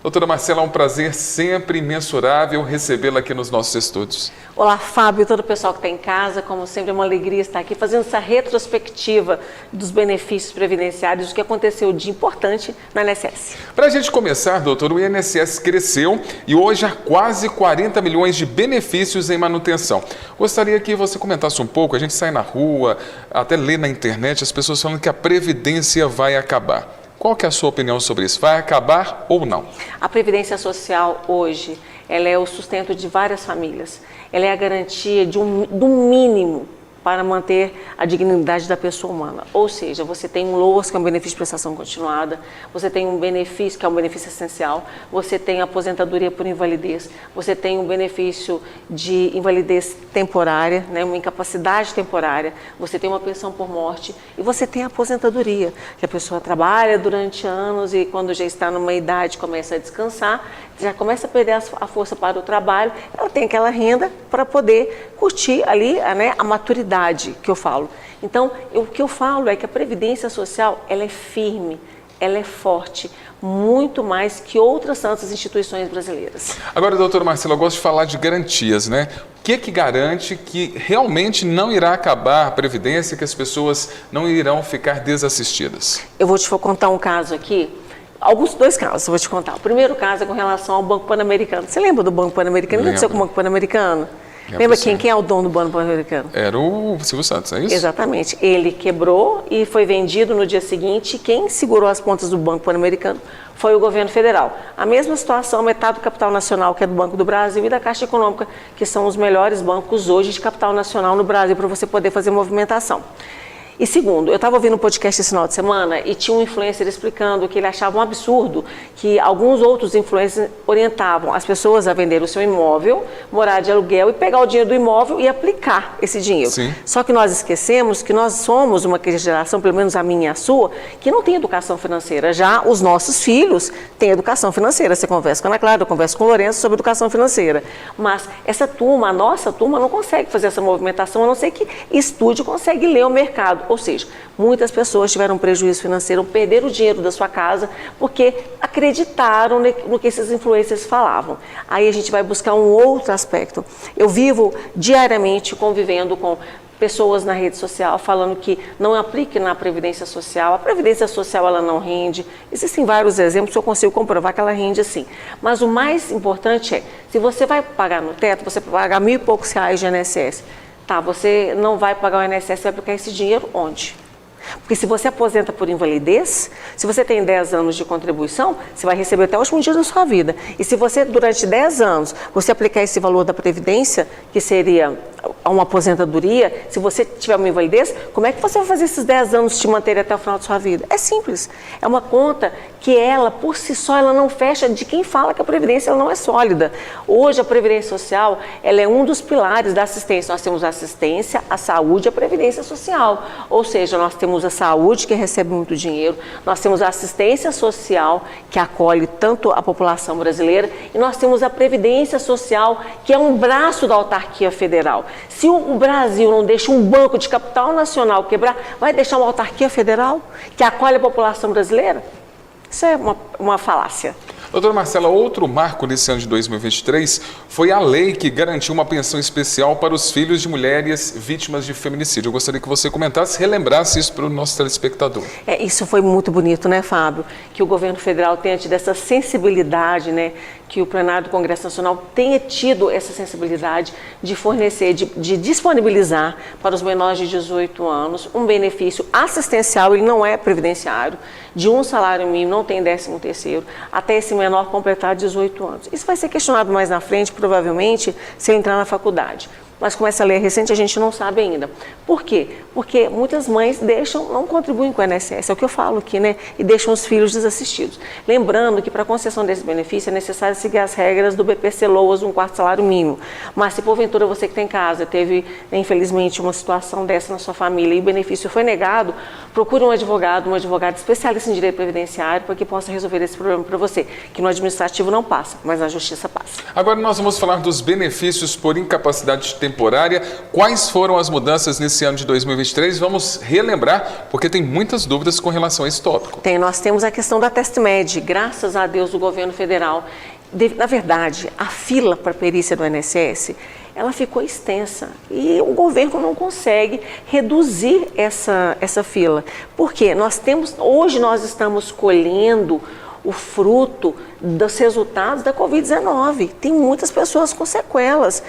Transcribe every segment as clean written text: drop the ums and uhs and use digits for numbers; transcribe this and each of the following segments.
Doutora Marcela, é um prazer sempre imensurável recebê-la aqui nos nossos estúdios. Olá, Fábio, todo o pessoal que está em casa, como sempre é uma alegria estar aqui fazendo essa retrospectiva dos benefícios previdenciários, o que aconteceu de importante na INSS. Para a gente começar, doutor, o INSS cresceu e hoje há quase 40 milhões de benefícios em manutenção. Gostaria que você comentasse um pouco, a gente sai na rua, até lê na internet as pessoas falando que a Previdência vai acabar. Qual que é a sua opinião sobre isso? Vai acabar ou não? A Previdência Social hoje, ela é o sustento de várias famílias. Ela é a garantia do mínimo para manter a dignidade da pessoa humana. Ou seja, você tem um LOAS, que é um benefício de prestação continuada, você tem um benefício, que é um benefício essencial, você tem a aposentadoria por invalidez, você tem um benefício de invalidez temporária, né, uma incapacidade temporária, você tem uma pensão por morte e você tem a aposentadoria, que a pessoa trabalha durante anos e quando já está numa idade começa a descansar, já começa a perder a força para o trabalho, ela tem aquela renda para poder curtir ali, né, a maturidade que eu falo. Então, o que eu falo é que a Previdência Social, ela é firme, ela é forte, muito mais que outras tantas instituições brasileiras. Agora, doutora Marcela, eu gosto de falar de garantias, né? O que garante que realmente não irá acabar a Previdência, que as pessoas não irão ficar desassistidas? Eu vou te contar um caso aqui. Dois casos eu vou te contar. O primeiro caso é com relação ao Banco Pan-Americano. Você lembra do Banco Pan-Americano? O que aconteceu com o Banco Pan-Americano? Lembra quem é o dono do Banco Pan-Americano? Era o Silvio Santos, é isso? Exatamente. Ele quebrou e foi vendido no dia seguinte. Quem segurou as pontas do Banco Pan-Americano foi o governo federal. A mesma situação, metade do capital nacional, que é do Banco do Brasil, e da Caixa Econômica, que são os melhores bancos hoje de capital nacional no Brasil para você poder fazer movimentação. E segundo, eu estava ouvindo um podcast esse final de semana e tinha um influencer explicando que ele achava um absurdo que alguns outros influencers orientavam as pessoas a vender o seu imóvel, morar de aluguel e pegar o dinheiro do imóvel e aplicar esse dinheiro. Sim. Só que nós esquecemos que nós somos uma geração, pelo menos a minha e a sua, que não tem educação financeira. Já os nossos filhos têm educação financeira. Você conversa com a Ana Clara, eu converso com o Lourenço sobre educação financeira. Mas essa turma, a nossa turma, não consegue fazer essa movimentação, a não ser que estude e consegue ler o mercado. Ou seja, muitas pessoas tiveram prejuízo financeiro, perderam o dinheiro da sua casa porque acreditaram no que esses influencers falavam. Aí a gente vai buscar um outro aspecto. Eu vivo diariamente convivendo com pessoas na rede social falando que não aplique na Previdência Social. A Previdência Social ela não rende. Existem vários exemplos, eu consigo comprovar que ela rende sim. Mas o mais importante é, se você vai pagar no teto, você vai pagar R$1.000 e poucos de INSS. Tá, você não vai pagar o INSS, vai aplicar esse dinheiro onde? Porque se você aposenta por invalidez, se você tem 10 anos de contribuição, você vai receber até o último dia da sua vida. E se você, durante 10 anos, você aplicar esse valor da Previdência, que seria uma aposentadoria, se você tiver uma invalidez, como é que você vai fazer esses 10 anos te manter até o final da sua vida? É simples. É uma conta que ela, por si só, ela não fecha de quem fala que a Previdência ela não é sólida. Hoje, a Previdência Social, ela é um dos pilares da assistência. Nós temos a assistência, a saúde e a Previdência Social. Ou seja, nós temos a saúde, que recebe muito dinheiro, nós temos a assistência social, que acolhe tanto a população brasileira, e nós temos a Previdência Social, que é um braço da autarquia federal. Se o Brasil não deixa um banco de capital nacional quebrar, vai deixar uma autarquia federal que acolhe a população brasileira? Isso é uma falácia. Doutora Marcela, outro marco nesse ano de 2023 foi a lei que garantiu uma pensão especial para os filhos de mulheres vítimas de feminicídio. Eu gostaria que você comentasse, relembrasse isso para o nosso telespectador. Isso foi muito bonito, né, Fábio? Que o governo federal tenha tido essa sensibilidade, né? Que o plenário do Congresso Nacional tenha tido essa sensibilidade de fornecer, de disponibilizar para os menores de 18 anos um benefício assistencial, ele não é previdenciário, de um salário mínimo, não tem 13º, até esse menor completar 18 anos. Isso vai ser questionado mais na frente, provavelmente, se ele entrar na faculdade. Mas com essa lei recente a gente não sabe ainda. Por quê? Porque muitas mães não contribuem com o INSS, é o que eu falo aqui, né? E deixam os filhos desassistidos. Lembrando que para a concessão desse benefício é necessário seguir as regras do BPC-LOAS, um quarto salário mínimo. Mas se porventura você que tem em casa teve, infelizmente, uma situação dessa na sua família e o benefício foi negado, procure um advogado, uma advogada especialista em direito previdenciário para que possa resolver esse problema para você, que no administrativo não passa, mas na justiça passa. Agora nós vamos falar dos benefícios por incapacidade temporária temporária. Quais foram as mudanças nesse ano de 2023? Vamos relembrar, porque tem muitas dúvidas com relação a esse tópico. Nós temos a questão da TestMed, graças a Deus, do governo federal. Na verdade, a fila para a perícia do INSS, ela ficou extensa e o governo não consegue reduzir essa fila. Por quê? Hoje nós estamos colhendo o fruto dos resultados da Covid-19. Tem muitas pessoas com sequelas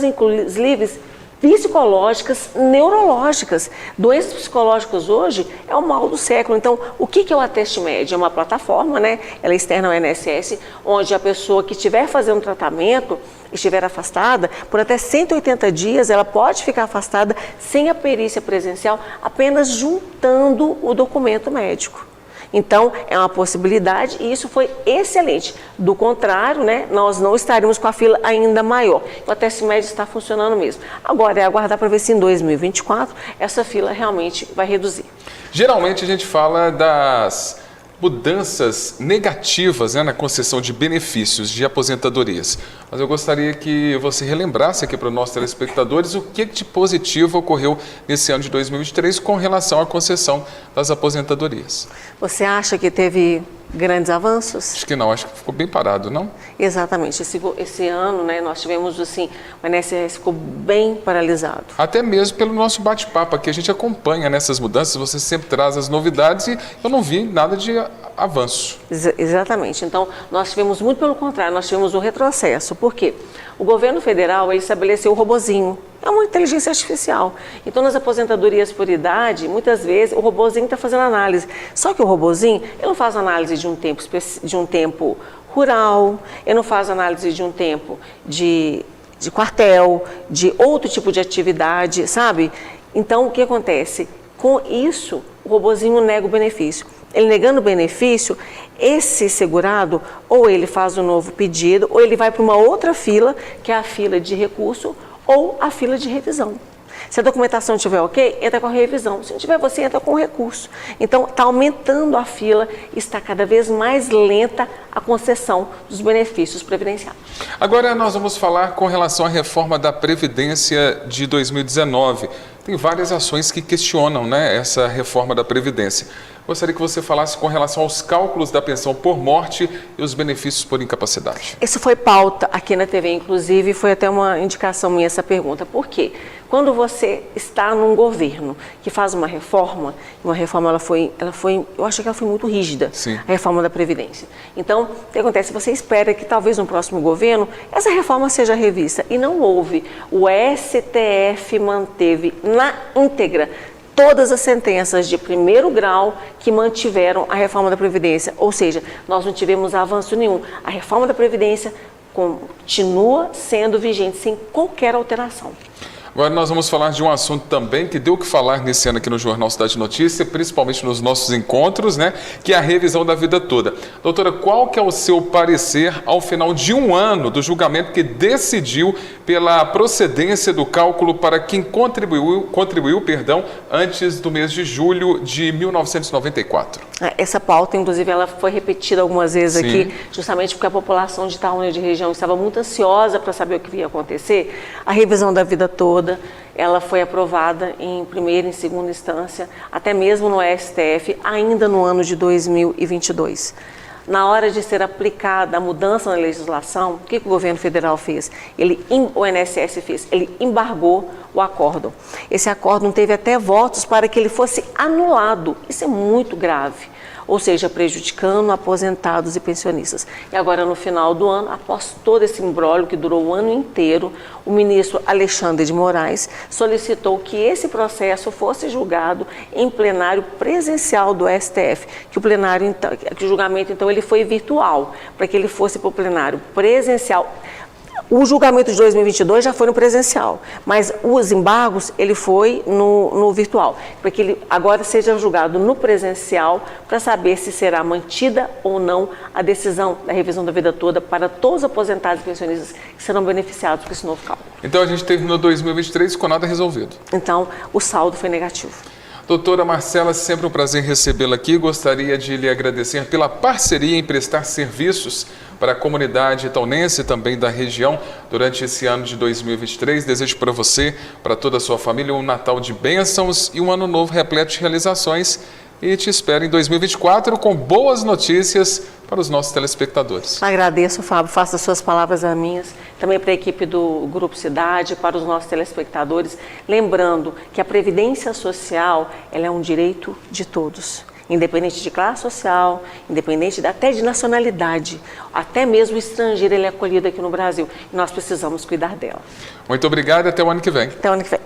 inclusive psicológicas, neurológicas. Doenças psicológicas hoje é o mal do século. Então, o que é o TestMed? É uma plataforma, né? Ela é externa ao INSS, onde a pessoa que estiver fazendo tratamento, estiver afastada, por até 180 dias, ela pode ficar afastada sem a perícia presencial, apenas juntando o documento médico. Então, é uma possibilidade e isso foi excelente. Do contrário, né, nós não estaríamos com a fila ainda maior. O TestMed está funcionando mesmo. Agora, é aguardar para ver se em 2024 essa fila realmente vai reduzir. Geralmente a gente fala das mudanças negativas, né, na concessão de benefícios de aposentadorias. Mas eu gostaria que você relembrasse aqui para os nossos telespectadores o que de positivo ocorreu nesse ano de 2023 com relação à concessão das aposentadorias. Você acha que teve grandes avanços? Acho que não, acho que ficou bem parado, não? Exatamente. Esse ano, né, nós tivemos assim, o INSS ficou bem paralisado. Até mesmo pelo nosso bate-papo aqui, a gente acompanha nessas mudanças, você sempre traz as novidades e eu não vi nada de avanço. Exatamente. Então, nós tivemos muito pelo contrário, nós tivemos um retrocesso. Por quê? O governo federal ele estabeleceu o robozinho. É uma inteligência artificial. Então, nas aposentadorias por idade, muitas vezes o robozinho está fazendo análise. Só que o robozinho, ele não faz análise de um tempo rural, ele não faz análise de um tempo de quartel, de outro tipo de atividade, sabe? Então, o que acontece? Com isso, o robozinho nega o benefício. Ele negando o benefício, esse segurado, ou ele faz um novo pedido, ou ele vai para uma outra fila, que é a fila de recurso, ou a fila de revisão. Se a documentação estiver ok, entra com a revisão. Se não tiver, você entra com o recurso. Então, está aumentando a fila, está cada vez mais lenta a concessão dos benefícios previdenciários. Agora nós vamos falar com relação à reforma da Previdência de 2019. Tem várias ações que questionam, né, essa reforma da Previdência. Gostaria que você falasse com relação aos cálculos da pensão por morte e os benefícios por incapacidade. Isso foi pauta aqui na TV, inclusive, foi até uma indicação minha essa pergunta. Por quê? Quando você está num governo que faz uma reforma ela foi, eu acho que ela foi muito rígida, sim, a reforma da Previdência. Então, o que acontece? Você espera que talvez no próximo governo essa reforma seja revista e não houve. O STF manteve na íntegra todas as sentenças de primeiro grau que mantiveram a reforma da Previdência, ou seja, nós não tivemos avanço nenhum. A reforma da Previdência continua sendo vigente sem qualquer alteração. Agora nós vamos falar de um assunto também que deu o que falar nesse ano aqui no Jornal Cidade Notícia, principalmente nos nossos encontros, né? Que é a revisão da vida toda. Doutora, qual que é o seu parecer ao final de um ano do julgamento que decidiu pela procedência do cálculo para quem contribuiu, antes do mês de julho de 1994? Essa pauta, inclusive, ela foi repetida algumas vezes, sim, aqui, justamente porque a população de Itaúna e de região estava muito ansiosa para saber o que ia acontecer. A revisão da vida toda, ela foi aprovada em primeira e segunda instância, até mesmo no STF, ainda no ano de 2022. Na hora de ser aplicada a mudança na legislação, o que o governo federal fez? O INSS fez, ele embargou o acórdão. Esse acórdão teve até votos para que ele fosse anulado. Isso é muito grave. Ou seja, prejudicando aposentados e pensionistas. E agora, no final do ano, após todo esse imbróglio que durou o ano inteiro, o ministro Alexandre de Moraes solicitou que esse processo fosse julgado em plenário presencial do STF, que o julgamento, então, ele foi virtual, para que ele fosse para o plenário presencial. O julgamento de 2022 já foi no presencial, mas os embargos ele foi no virtual, para que ele agora seja julgado no presencial para saber se será mantida ou não a decisão da revisão da vida toda para todos os aposentados e pensionistas que serão beneficiados por esse novo cálculo. Então a gente terminou 2023 com nada resolvido. Então o saldo foi negativo. Doutora Marcela, sempre um prazer recebê-la aqui. Gostaria de lhe agradecer pela parceria em prestar serviços para a comunidade itaunense e também da região durante esse ano de 2023. Desejo para você, para toda a sua família, um Natal de bênçãos e um ano novo repleto de realizações. E te espero em 2024 com boas notícias para os nossos telespectadores. Agradeço, Fábio. Faça as suas palavras as minhas. Também para a equipe do Grupo Cidade, para os nossos telespectadores. Lembrando que a Previdência Social ela é um direito de todos. Independente de classe social, independente até de nacionalidade. Até mesmo o estrangeiro ele é acolhido aqui no Brasil. E nós precisamos cuidar dela. Muito obrigado e até o ano que vem. Até o ano que vem.